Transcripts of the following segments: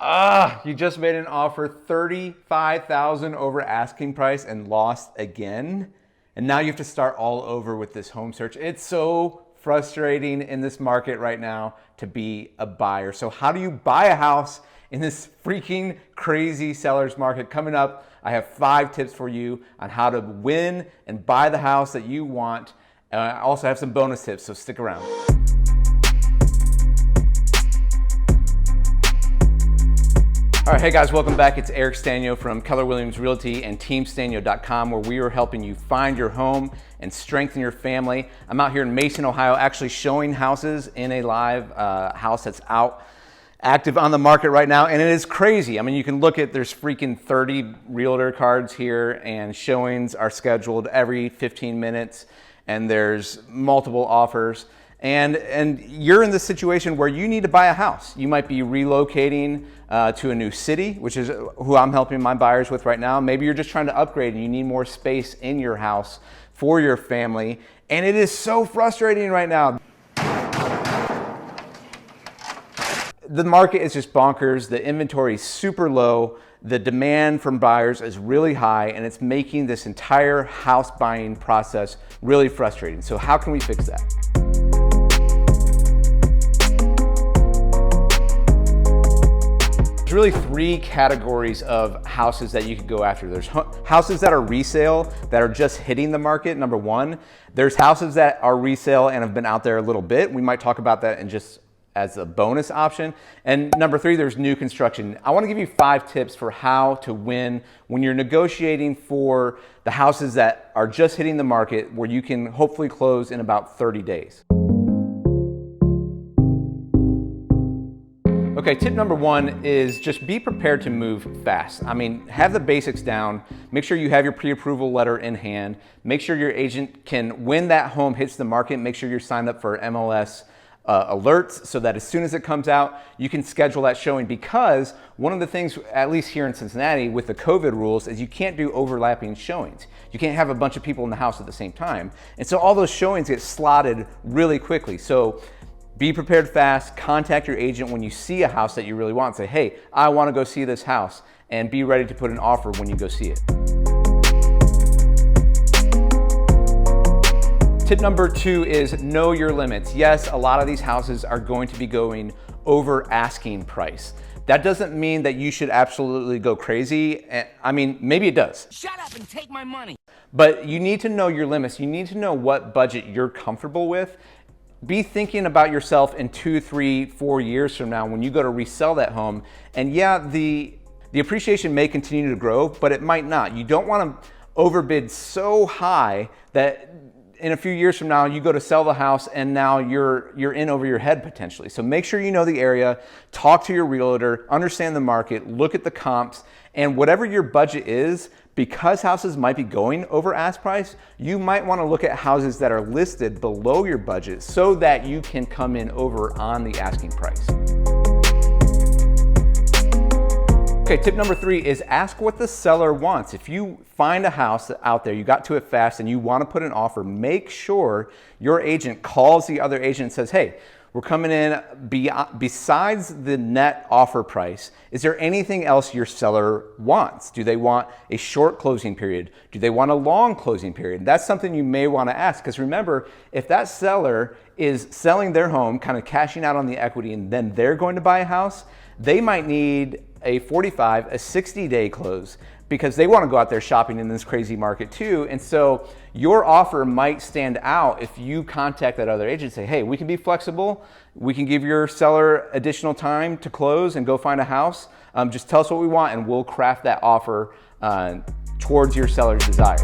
You just made an offer $35,000 over asking price and lost again. And now you have to start all over with this home search. It's so frustrating in this market right now to be a buyer. So how do you buy a house in this freaking crazy seller's market? Coming up, I have 5 tips for you on how to win and buy the house that you want. I also have some bonus tips, so stick around. All right, hey guys, welcome back. It's Eric Sztanyo from Keller Williams Realty and TeamStanyo.com, where we are helping you find your home and strengthen your family. I'm out here in Mason, Ohio, actually showing houses in a live house that's out active on the market right now, and it is crazy. I mean, you can look at, there's freaking 30 realtor cards here, and showings are scheduled every 15 minutes, and there's multiple offers. And you're in this situation where you need to buy a house. You might be relocating to a new city, which is who I'm helping my buyers with right now. Maybe you're just trying to upgrade and you need more space in your house for your family. And it is so frustrating right now. The market is just bonkers. The inventory is super low. The demand from buyers is really high, and it's making this entire house buying process really frustrating. So how can we fix that? There's really 3 categories of houses that you could go after. There's houses that are resale, that are just hitting the market, number 1. There's houses that are resale and have been out there a little bit. We might talk about that in just as a bonus option. And number 3, there's new construction. I want to give you 5 tips for how to win when you're negotiating for the houses that are just hitting the market, where you can hopefully close in about 30 days. Okay, tip number 1 is just be prepared to move fast. I mean, have the basics down. Make sure you have your pre-approval letter in hand. Make sure your agent can, when that home hits the market, make sure you're signed up for MLS alerts, so that as soon as it comes out, you can schedule that showing. Because one of the things, at least here in Cincinnati, with the COVID rules, is you can't do overlapping showings. You can't have a bunch of people in the house at the same time. And so all those showings get slotted really quickly. So be prepared fast. Contact your agent when you see a house that you really want. Say, hey, I want to go see this house, and be ready to put an offer when you go see it. Tip number 2 is know your limits. Yes, a lot of these houses are going to be going over asking price. That doesn't mean that you should absolutely go crazy. I mean, maybe it does. Shut up and take my money. But you need to know your limits. You need to know what budget you're comfortable with. Be thinking about yourself in 2, 3, 4 years from now when you go to resell that home. And yeah, the appreciation may continue to grow, but it might not. You don't want to overbid so high that in a few years from now, you go to sell the house and now you're in over your head potentially. So make sure you know the area, talk to your realtor, understand the market, look at the comps, and whatever your budget is, because houses might be going over ask price, you might want to look at houses that are listed below your budget so that you can come in over on the asking price. Okay, tip number 3 is ask what the seller wants. If you find a house out there, you got to it fast, and you want to put an offer, make sure your agent calls the other agent and says, hey, we're coming in besides the net offer price. Is there anything else your seller wants? Do they want a short closing period? Do they want a long closing period? That's something you may want to ask, because remember, if that seller is selling their home, kind of cashing out on the equity, and then they're going to buy a house, they might need a 45, a 60-day close, because they want to go out there shopping in this crazy market too. And so your offer might stand out if you contact that other agent and say, hey, we can be flexible. We can give your seller additional time to close and go find a house. Just tell us what we want, and we'll craft that offer towards your seller's desires.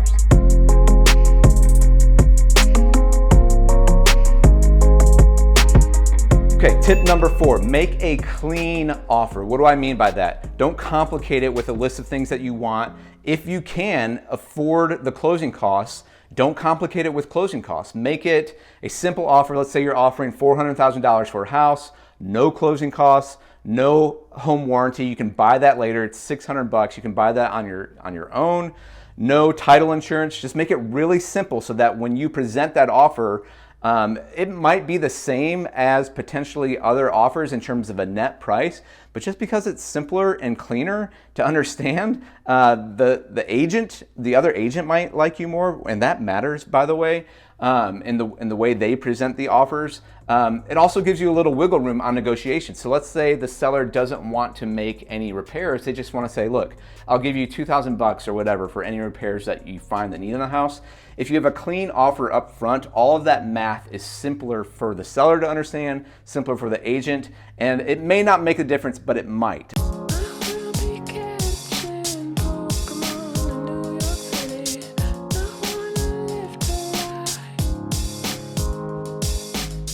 Okay, tip number 4, make a clean offer. What do I mean by that? Don't complicate it with a list of things that you want. If you can afford the closing costs, don't complicate it with closing costs. Make it a simple offer. Let's say you're offering $400,000 for a house, no closing costs, no home warranty. You can buy that later. It's $600. You can buy that on your own. No title insurance. Just make it really simple so that when you present that offer, It might be the same as potentially other offers in terms of a net price, but just because it's simpler and cleaner to understand, the other agent might like you more, and that matters, by the way, in the way they present the offers. It also gives you a little wiggle room on negotiation. So let's say the seller doesn't want to make any repairs. They just want to say, look, I'll give you $2,000 or whatever for any repairs that you find that need in the house. If you have a clean offer up front, all of that math is simpler for the seller to understand, simpler for the agent, and it may not make a difference, but it might.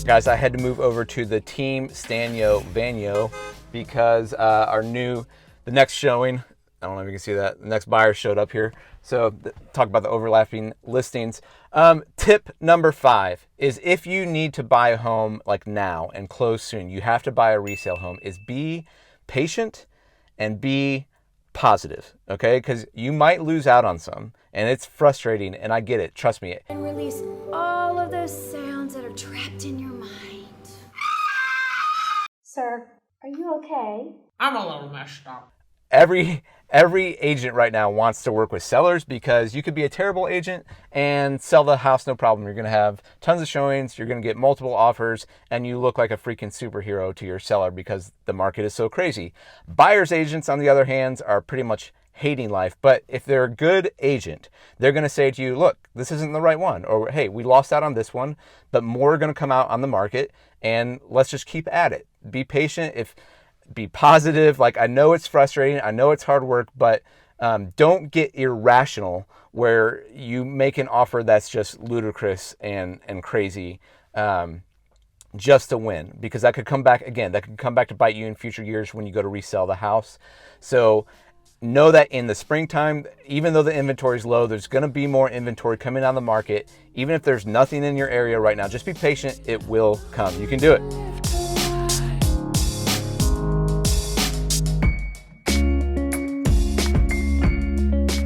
Guys, I had to move over to the Team Sztanyo Vanyo because the next showing, I don't know if you can see that, the next buyer showed up here. So talk about the overlapping listings. Tip number 5 is if you need to buy a home like now and close soon, you have to buy a resale home, is be patient and be positive, okay? Because you might lose out on some and it's frustrating, and I get it, trust me. And release all of those sounds that are trapped in your mind. Sir, are you okay? I'm a little messed up. Every agent right now wants to work with sellers because you could be a terrible agent and sell the house no problem. You're going to have tons of showings, you're going to get multiple offers, and you look like a freaking superhero to your seller because the market is so crazy. Buyer's agents, on the other hand, are pretty much hating life. But if they're a good agent, they're going to say to you, look, this isn't the right one, or hey, we lost out on this one, but more are going to come out on the market, and let's just keep at it. Be patient. Be positive. Like, I know it's frustrating, I know it's hard work, but don't get irrational where you make an offer that's just ludicrous and crazy just to win, because that could come back again. That could come back to bite you in future years when you go to resell the house. So know that in the springtime, even though the inventory is low, there's going to be more inventory coming on the market. Even if there's nothing in your area right now, just be patient. It will come. You can do it.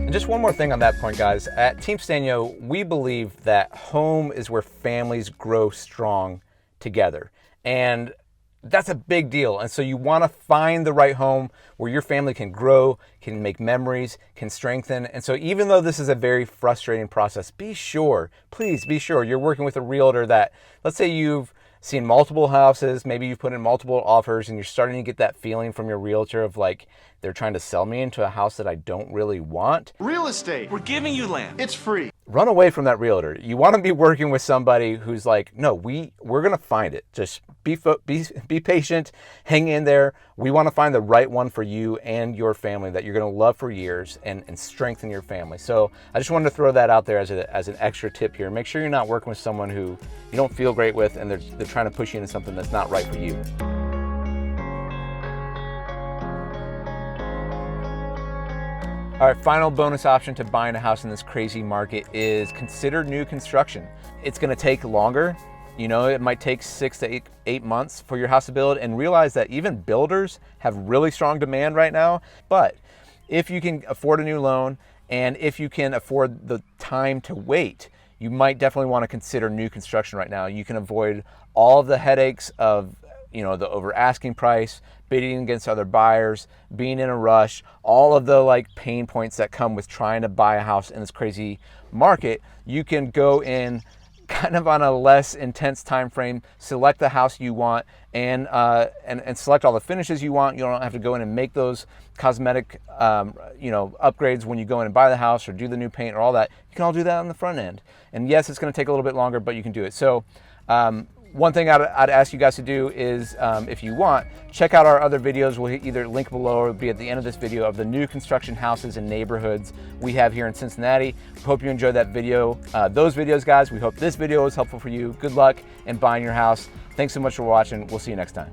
And just one more thing on that point, guys. At Team Sztanyo, we believe that home is where families grow strong together. And that's a big deal. And so you want to find the right home where your family can grow, can make memories, can strengthen. And so even though this is a very frustrating process, be sure, please be sure you're working with a realtor that, let's say you've seen multiple houses, maybe you've put in multiple offers, and you're starting to get that feeling from your realtor of like, they're trying to sell me into a house that I don't really want. Real estate. We're giving you land. It's free. Run away from that realtor. You want to be working with somebody who's like, no, we're going to find it. Just be patient, hang in there. We want to find the right one for you and your family that you're going to love for years and strengthen your family. So I just wanted to throw that out there as an extra tip here. Make sure you're not working with someone who you don't feel great with and they're trying to push you into something that's not right for you. All right, final bonus option to buying a house in this crazy market is consider new construction. It's gonna take longer. You know, it might take 6 to 8 months for your house to build, and realize that even builders have really strong demand right now. But if you can afford a new loan and if you can afford the time to wait, you might definitely want to consider new construction right now. You can avoid all of the headaches of, you know, the over asking price, bidding against other buyers, being in a rush, all of the like pain points that come with trying to buy a house in this crazy market. You can go in kind of on a less intense time frame, select the house you want, and select all the finishes you want. You don't have to go in and make those cosmetic upgrades when you go in and buy the house or do the new paint or all that. You can all do that on the front end. And yes, it's going to take a little bit longer, but you can do it. So one thing I'd ask you guys to do is, if you want, check out our other videos. We'll either link below or be at the end of this video of the new construction houses and neighborhoods we have here in Cincinnati. We hope you enjoyed that video, those videos, guys. We hope this video was helpful for you. Good luck in buying your house. Thanks so much for watching. We'll see you next time.